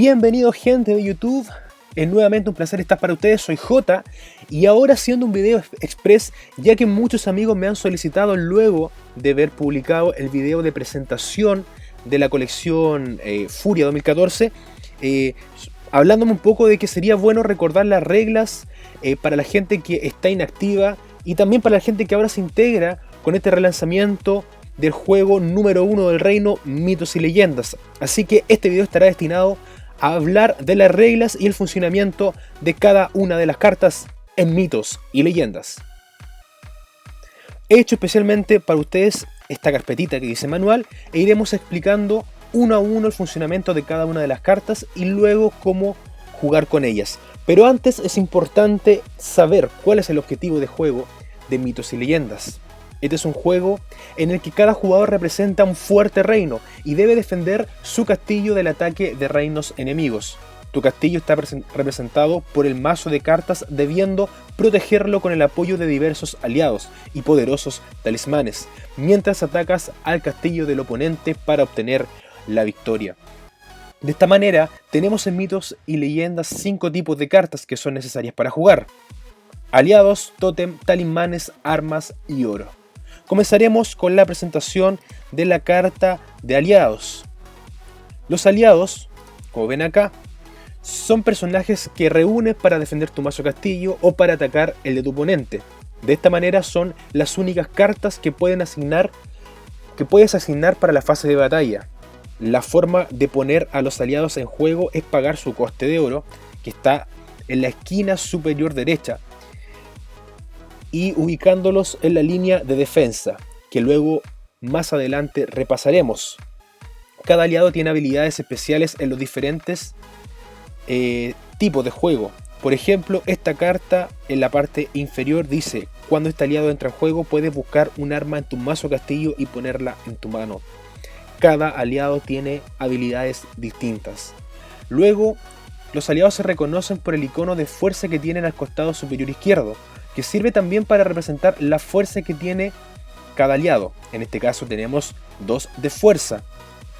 Bienvenidos gente de YouTube, es nuevamente un placer estar para ustedes, soy Jota y ahora haciendo un video express ya que muchos amigos me han solicitado luego de ver publicado el video de presentación de la colección Furia 2014 hablándome un poco de que sería bueno recordar las reglas para la gente que está inactiva y también para la gente que ahora se integra con este relanzamiento del juego número 1 del reino, Mitos y Leyendas. Así que este video estará destinado a hablar de las reglas y el funcionamiento de cada una de las cartas en Mitos y Leyendas. He hecho especialmente para ustedes esta carpetita que dice manual e iremos explicando uno a uno el funcionamiento de cada una de las cartas y luego cómo jugar con ellas. Pero antes es importante saber cuál es el objetivo de juego de Mitos y Leyendas. Este es un juego en el que cada jugador representa un fuerte reino y debe defender su castillo del ataque de reinos enemigos. Tu castillo está representado por el mazo de cartas, debiendo protegerlo con el apoyo de diversos aliados y poderosos talismanes, mientras atacas al castillo del oponente para obtener la victoria. De esta manera, tenemos en Mitos y Leyendas 5 tipos de cartas que son necesarias para jugar: aliados, tótem, talismanes, armas y oro. Comenzaremos con la presentación de la carta de aliados. Los aliados, como ven acá, son personajes que reúnes para defender tu mazo castillo o para atacar el de tu oponente. De esta manera son las únicas cartas que puedes asignar para la fase de batalla. La forma de poner a los aliados en juego es pagar su coste de oro, que está en la esquina superior derecha, y ubicándolos en la línea de defensa, que luego más adelante repasaremos. Cada aliado tiene habilidades especiales en los diferentes tipos de juego. Por ejemplo, esta carta en la parte inferior dice: cuando este aliado entra en juego puedes buscar un arma en tu mazo castillo y ponerla en tu mano. Cada aliado tiene habilidades distintas. Luego, los aliados se reconocen por el icono de fuerza que tienen al costado superior izquierdo, que sirve también para representar la fuerza que tiene cada aliado. En este caso tenemos 2 de fuerza.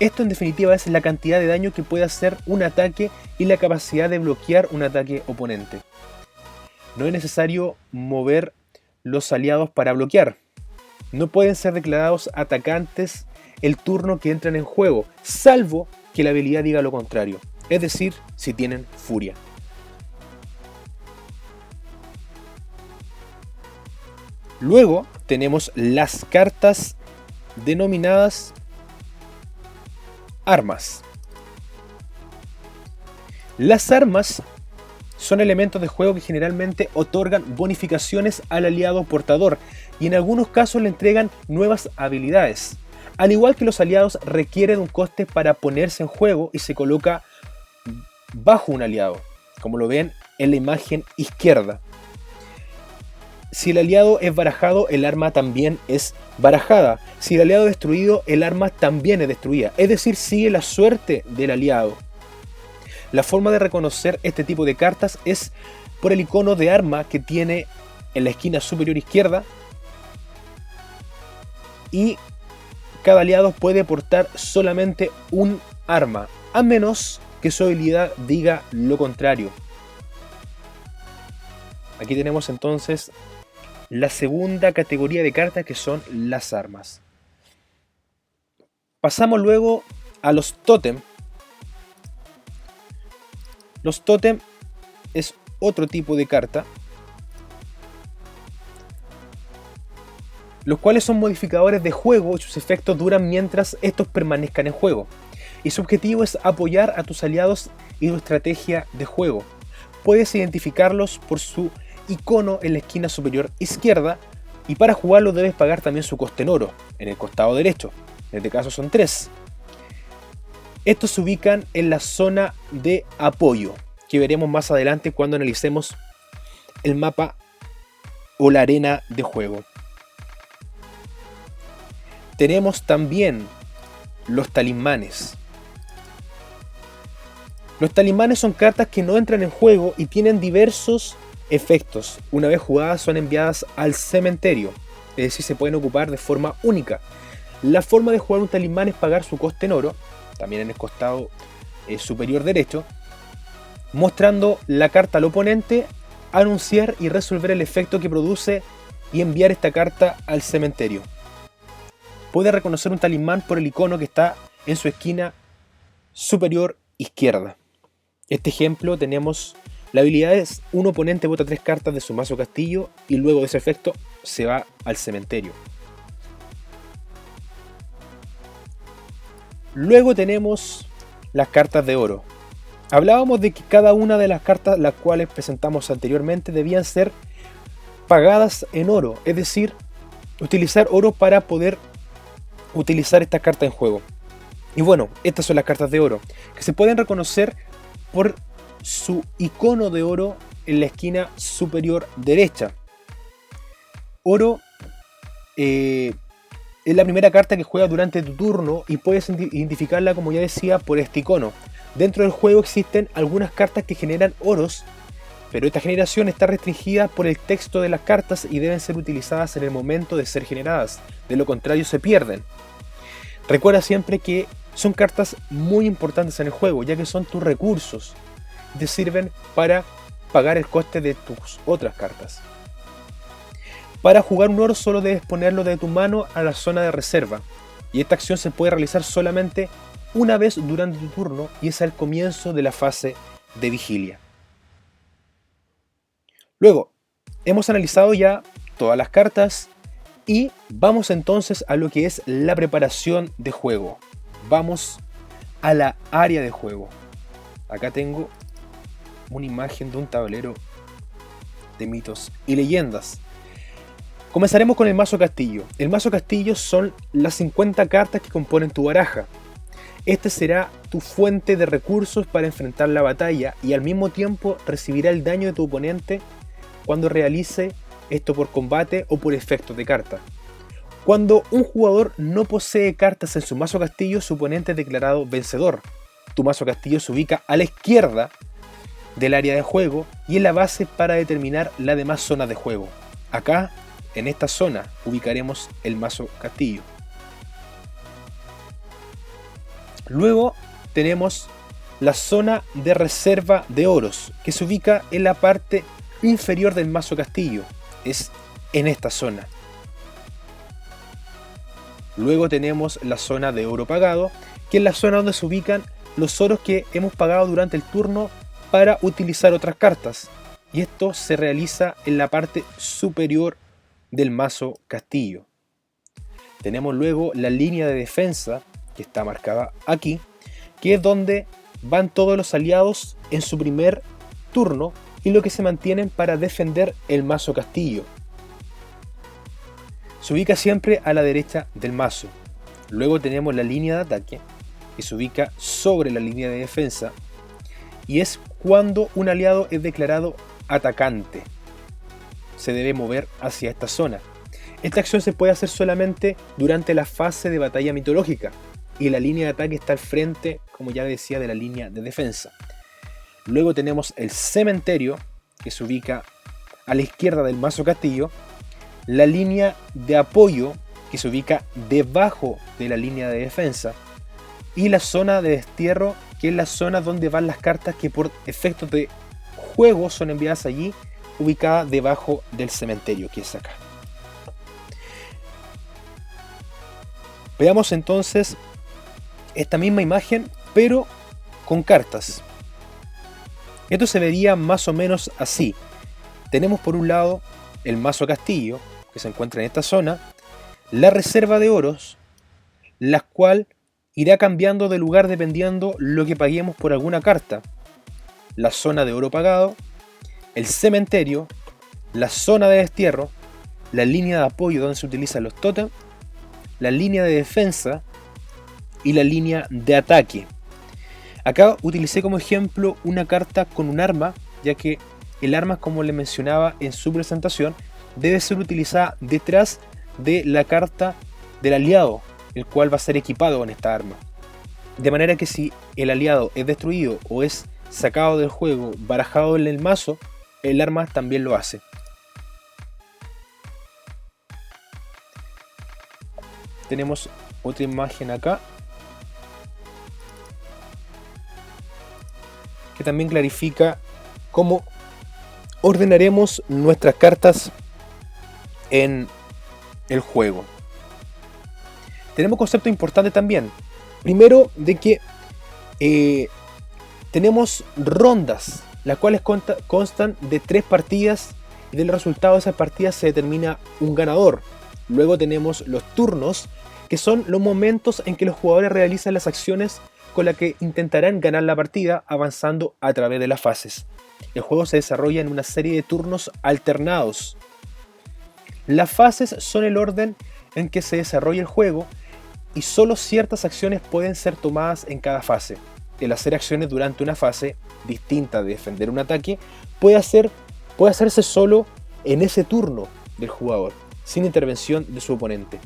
Esto en definitiva es la cantidad de daño que puede hacer un ataque y la capacidad de bloquear un ataque oponente. No es necesario mover los aliados para bloquear. No pueden ser declarados atacantes el turno que entran en juego, salvo que la habilidad diga lo contrario, es decir, si tienen furia. Luego tenemos las cartas denominadas armas. Las armas son elementos de juego que generalmente otorgan bonificaciones al aliado portador y en algunos casos le entregan nuevas habilidades. Al igual que los aliados, requieren un coste para ponerse en juego y se coloca bajo un aliado, como lo ven en la imagen izquierda. Si el aliado es barajado, el arma también es barajada. Si el aliado es destruido, el arma también es destruida. Es decir, sigue la suerte del aliado. La forma de reconocer este tipo de cartas es por el icono de arma que tiene en la esquina superior izquierda. Y cada aliado puede portar solamente un arma, a menos que su habilidad diga lo contrario. Aquí tenemos entonces la segunda categoría de cartas, que son las armas. Pasamos luego a los tótem. Los tótem es otro tipo de carta, los cuales son modificadores de juego y sus efectos duran mientras estos permanezcan en juego. Y su objetivo es apoyar a tus aliados y su estrategia de juego. Puedes identificarlos por su icono en la esquina superior izquierda y para jugarlo debes pagar también su coste en oro en el costado derecho. En este caso son 3. Estos se ubican en la zona de apoyo, que veremos más adelante cuando analicemos el mapa o la arena de juego. Tenemos también los talismanes. Los talismanes son cartas que no entran en juego y tienen diversos efectos. Una vez jugadas son enviadas al cementerio, es decir, se pueden ocupar de forma única. La forma de jugar un talismán es pagar su coste en oro, también en el costado superior derecho, mostrando la carta al oponente, anunciar y resolver el efecto que produce y enviar esta carta al cementerio. Puede reconocer un talismán por el icono que está en su esquina superior izquierda. Este ejemplo tenemos la habilidad es un oponente bota 3 cartas de su mazo castillo y luego de ese efecto se va al cementerio. Luego tenemos las cartas de oro. Hablábamos de que cada una de las cartas las cuales presentamos anteriormente debían ser pagadas en oro, es decir, utilizar oro para poder utilizar estas cartas en juego. Y bueno, estas son las cartas de oro, que se pueden reconocer por su icono de oro en la esquina superior derecha. Oro es la primera carta que juegas durante tu turno y puedes identificarla, como ya decía, por este icono. Dentro del juego existen algunas cartas que generan oros, pero esta generación está restringida por el texto de las cartas y deben ser utilizadas en el momento de ser generadas, de lo contrario se pierden. Recuerda siempre que son cartas muy importantes en el juego, ya que son tus recursos y te sirven para pagar el coste de tus otras cartas. Para jugar un oro solo debes ponerlo de tu mano a la zona de reserva, y esta acción se puede realizar solamente una vez durante tu turno y es al comienzo de la fase de vigilia. Luego, hemos analizado ya todas las cartas y vamos entonces a lo que es la preparación de juego. Vamos a la área de juego. Acá tengo una imagen de un tablero de mitos y leyendas. Comenzaremos con el mazo castillo. El mazo castillo son las 50 cartas que componen tu baraja. Este será tu fuente de recursos para enfrentar la batalla y al mismo tiempo recibirá el daño de tu oponente cuando realice esto por combate o por efectos de carta. Cuando un jugador no posee cartas en su mazo castillo, su oponente es declarado vencedor. Tu mazo castillo se ubica a la izquierda del área de juego y es la base para determinar las demás zonas de juego. Acá, en esta zona, ubicaremos el mazo castillo. Luego tenemos la zona de reserva de oros, que se ubica en la parte inferior del mazo castillo. Es en esta zona. Luego tenemos la zona de oro pagado, que es la zona donde se ubican los oros que hemos pagado durante el turno para utilizar otras cartas. Y esto se realiza en la parte superior del mazo castillo. Tenemos luego la línea de defensa, que está marcada aquí, que es donde van todos los aliados en su primer turno y lo que se mantienen para defender el mazo castillo. Se ubica siempre a la derecha del mazo. Luego tenemos la línea de ataque, que se ubica sobre la línea de defensa, y es cuando un aliado es declarado atacante. Se debe mover hacia esta zona. Esta acción se puede hacer solamente durante la fase de batalla mitológica, y la línea de ataque está al frente, como ya decía, de la línea de defensa. Luego tenemos el cementerio, que se ubica a la izquierda del mazo castillo, la línea de apoyo, que se ubica debajo de la línea de defensa, y la zona de destierro, que es la zona donde van las cartas que por efectos de juego son enviadas allí, ubicada debajo del cementerio, que es acá. Veamos entonces esta misma imagen, pero con cartas. Esto se vería más o menos así. Tenemos por un lado el mazo castillo, que se encuentra en esta zona, la reserva de oros, la cual irá cambiando de lugar dependiendo lo que paguemos por alguna carta, la zona de oro pagado, el cementerio, la zona de destierro, la línea de apoyo donde se utilizan los tótems, la línea de defensa y la línea de ataque. Acá utilicé como ejemplo una carta con un arma, ya que el arma, como le mencionaba en su presentación, debe ser utilizada detrás de la carta del aliado, el cual va a ser equipado con esta arma. De manera que si el aliado es destruido o es sacado del juego, barajado en el mazo, el arma también lo hace. Tenemos otra imagen acá. que también clarifica cómo ordenaremos nuestras cartas en el juego. Tenemos conceptos importantes también. Primero, de que tenemos rondas, las cuales constan de 3 partidas y del resultado de esas partidas se determina un ganador. Luego tenemos los turnos, que son los momentos en que los jugadores realizan las acciones con las que intentarán ganar la partida avanzando a través de las fases. El juego se desarrolla en una serie de turnos alternados. Las fases son el orden en que se desarrolla el juego y solo ciertas acciones pueden ser tomadas en cada fase. El hacer acciones durante una fase distinta de defender un ataque puede hacerse solo en ese turno del jugador, sin intervención de su oponente.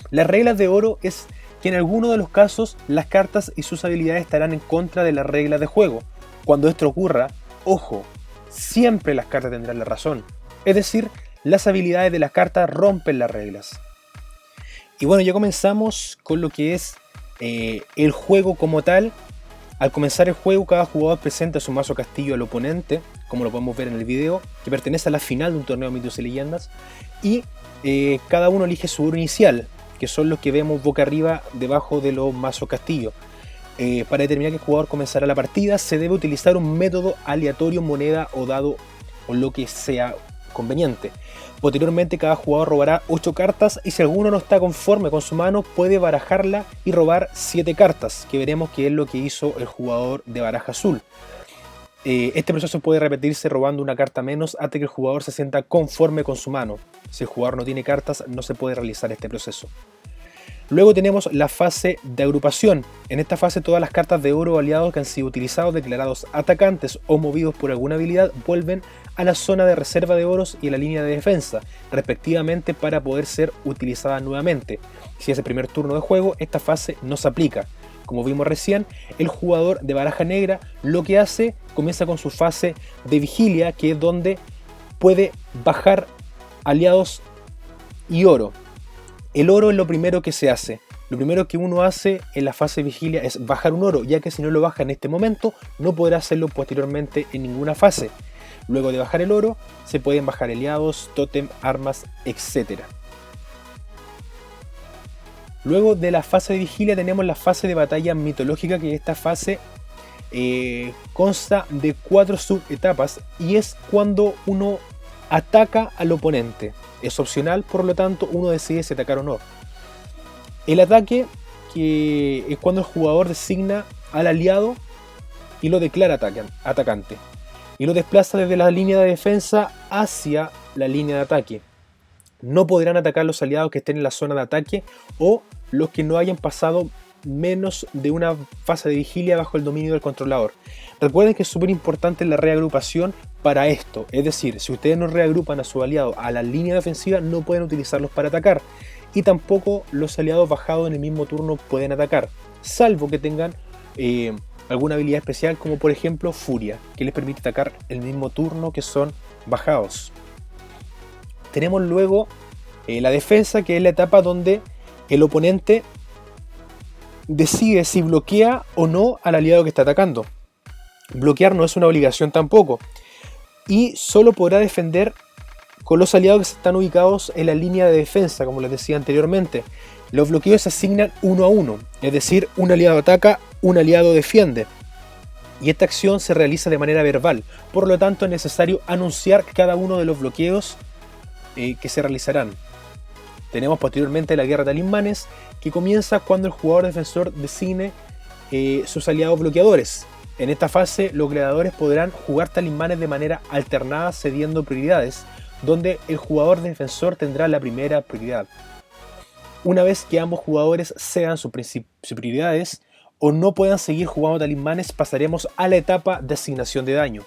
Las reglas de oro es que en algunos de los casos las cartas y sus habilidades estarán en contra de las reglas de juego. Cuando esto ocurra, ojo, siempre las cartas tendrán la razón. Es decir, las habilidades de las cartas rompen las reglas. Y bueno, ya comenzamos con lo que es el juego como tal. Al comenzar el juego, cada jugador presenta su mazo castillo al oponente, como lo podemos ver en el video, que pertenece a la final de un torneo de mitos y leyendas. Y cada uno elige su oro inicial, que son los que vemos boca arriba debajo de los mazos castillo. Para determinar qué jugador comenzará la partida, se debe utilizar un método aleatorio, moneda o dado o lo que sea conveniente. Posteriormente, cada jugador robará 8 cartas y si alguno no está conforme con su mano, puede barajarla y robar 7 cartas, que veremos que es lo que hizo el jugador de baraja azul. Este proceso puede repetirse robando una carta menos hasta que el jugador se sienta conforme con su mano. Si el jugador no tiene cartas, no se puede realizar este proceso. Luego tenemos la fase de agrupación. En esta fase todas las cartas de oro aliados que han sido utilizados, declarados atacantes o movidos por alguna habilidad vuelven a la zona de reserva de oros y a la línea de defensa, respectivamente, para poder ser utilizadas nuevamente. Si es el primer turno de juego, esta fase no se aplica. Como vimos recién, el jugador de baraja negra lo que hace, comienza con su fase de vigilia, que es donde puede bajar aliados y oro. El oro es lo primero que se hace. Lo primero que uno hace en la fase de vigilia es bajar un oro, ya que si no lo baja en este momento, no podrá hacerlo posteriormente en ninguna fase. Luego de bajar el oro, se pueden bajar aliados, tótem, armas, etc. Luego de la fase de vigilia tenemos la fase de batalla mitológica, que esta fase consta de 4 subetapas y es cuando uno ataca al oponente. Es opcional, por lo tanto uno decide si atacar o no. El ataque, que es cuando el jugador designa al aliado y lo declara atacante y lo desplaza desde la línea de defensa hacia la línea de ataque. No podrán atacar los aliados que estén en la zona de ataque o los que no hayan pasado menos de una fase de vigilia bajo el dominio del controlador. Recuerden que es súper importante la reagrupación para esto, es decir, si ustedes no reagrupan a su aliado a la línea defensiva, no pueden utilizarlos para atacar, y tampoco los aliados bajados en el mismo turno pueden atacar, salvo que tengan alguna habilidad especial, como por ejemplo Furia, que les permite atacar el mismo turno que son bajados. Tenemos luego la defensa, que es la etapa donde el oponente decide si bloquea o no al aliado que está atacando. Bloquear no es una obligación tampoco, y solo podrá defender con los aliados que están ubicados en la línea de defensa, como les decía anteriormente. Los bloqueos se asignan 1 a 1, es decir, un aliado ataca, un aliado defiende. Y esta acción se realiza de manera verbal, por lo tanto es necesario anunciar cada uno de los bloqueos que se realizarán. Tenemos posteriormente la guerra de talismanes, que comienza cuando el jugador defensor designe sus aliados bloqueadores. En esta fase los gladiadores podrán jugar talismanes de manera alternada, cediendo prioridades, donde el jugador defensor tendrá la primera prioridad. Una vez que ambos jugadores cedan sus prioridades o no puedan seguir jugando talismanes, pasaremos a la etapa de asignación de daño.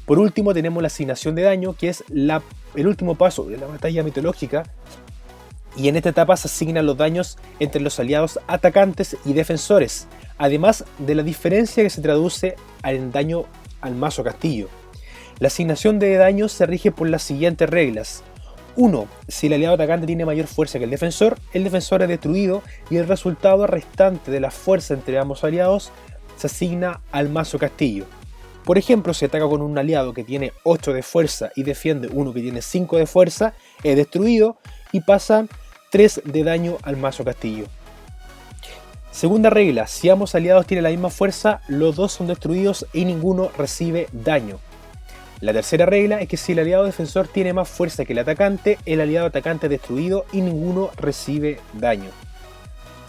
Por último tenemos la asignación de daño, que es el último paso de la batalla mitológica, y en esta etapa se asignan los daños entre los aliados atacantes y defensores, además de la diferencia que se traduce en daño al mazo castillo. La asignación de daños se rige por las siguientes reglas. 1. Si el aliado atacante tiene mayor fuerza que el defensor es destruido y el resultado restante de la fuerza entre ambos aliados se asigna al mazo castillo. Por ejemplo, si ataca con un aliado que tiene 8 de fuerza y defiende uno que tiene 5 de fuerza, es destruido y pasan 3 de daño al mazo castillo. Segunda regla, si ambos aliados tienen la misma fuerza, los dos son destruidos y ninguno recibe daño. La tercera regla es que si el aliado defensor tiene más fuerza que el atacante, el aliado atacante es destruido y ninguno recibe daño.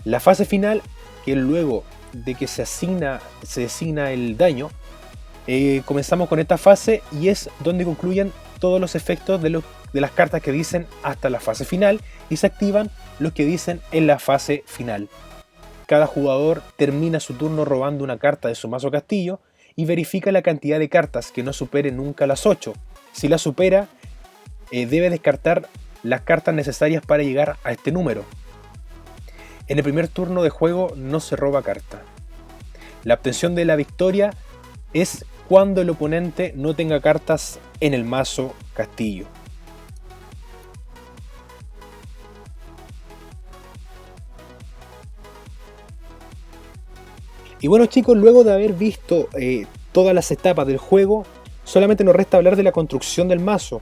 La fase final, que es luego de que se designa el daño, comenzamos con esta fase y es donde concluyen todos los efectos de las cartas que dicen hasta la fase final y se activan los que dicen en la fase final. Cada jugador termina su turno robando una carta de su mazo castillo y verifica la cantidad de cartas que no supere nunca las 8. Si la supera, debe descartar las cartas necesarias para llegar a este número. En el primer turno de juego no se roba carta. La obtención de la victoria es cuando el oponente no tenga cartas en el mazo castillo. Y bueno chicos, luego de haber visto todas las etapas del juego, solamente nos resta hablar de la construcción del mazo.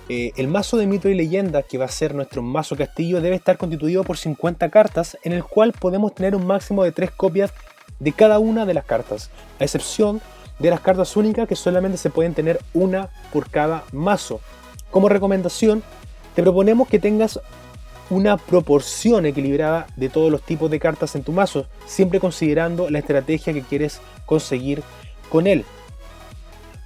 El mazo de Mito y Leyenda, que va a ser nuestro mazo castillo, debe estar constituido por 50 cartas, en el cual podemos tener un máximo de 3 copias de cada una de las cartas, a excepción de las cartas únicas, que solamente se pueden tener una por cada mazo. Como recomendación, te proponemos que tengas una proporción equilibrada de todos los tipos de cartas en tu mazo, siempre considerando la estrategia que quieres conseguir con él.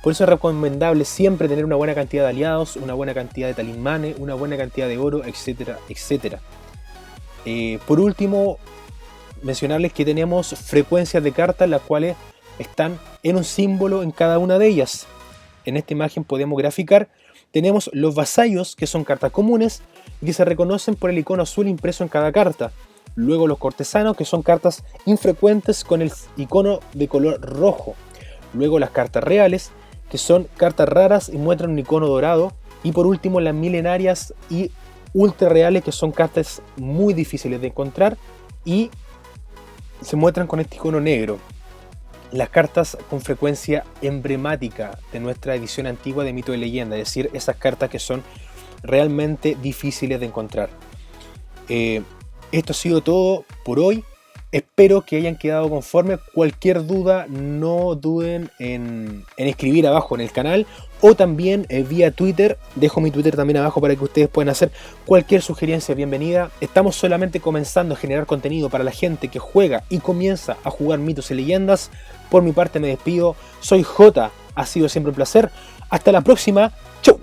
Por eso es recomendable siempre tener una buena cantidad de aliados, una buena cantidad de talismanes, una buena cantidad de oro, etcétera, etcétera. Por último, mencionarles que tenemos frecuencias de cartas, las cuales están en un símbolo en cada una de ellas. En esta imagen podemos graficar. Tenemos los vasallos, que son cartas comunes y que se reconocen por el icono azul impreso en cada carta. Luego los cortesanos, que son cartas infrecuentes con el icono de color rojo. Luego las cartas reales, que son cartas raras y muestran un icono dorado. Y por último las milenarias y ultra reales, que son cartas muy difíciles de encontrar y se muestran con este icono negro. Las cartas con frecuencia emblemática de nuestra edición antigua de Mito y Leyenda, es decir, esas cartas que son realmente difíciles de encontrar. Esto ha sido todo por hoy. Espero que hayan quedado conformes. Cualquier duda, no duden en escribir abajo en el canal o también vía Twitter. Dejo mi Twitter también abajo para que ustedes puedan hacer cualquier sugerencia bienvenida. Estamos solamente comenzando a generar contenido para la gente que juega y comienza a jugar mitos y leyendas. Por mi parte me despido. Soy Jota. Ha sido siempre un placer. Hasta la próxima. Chau.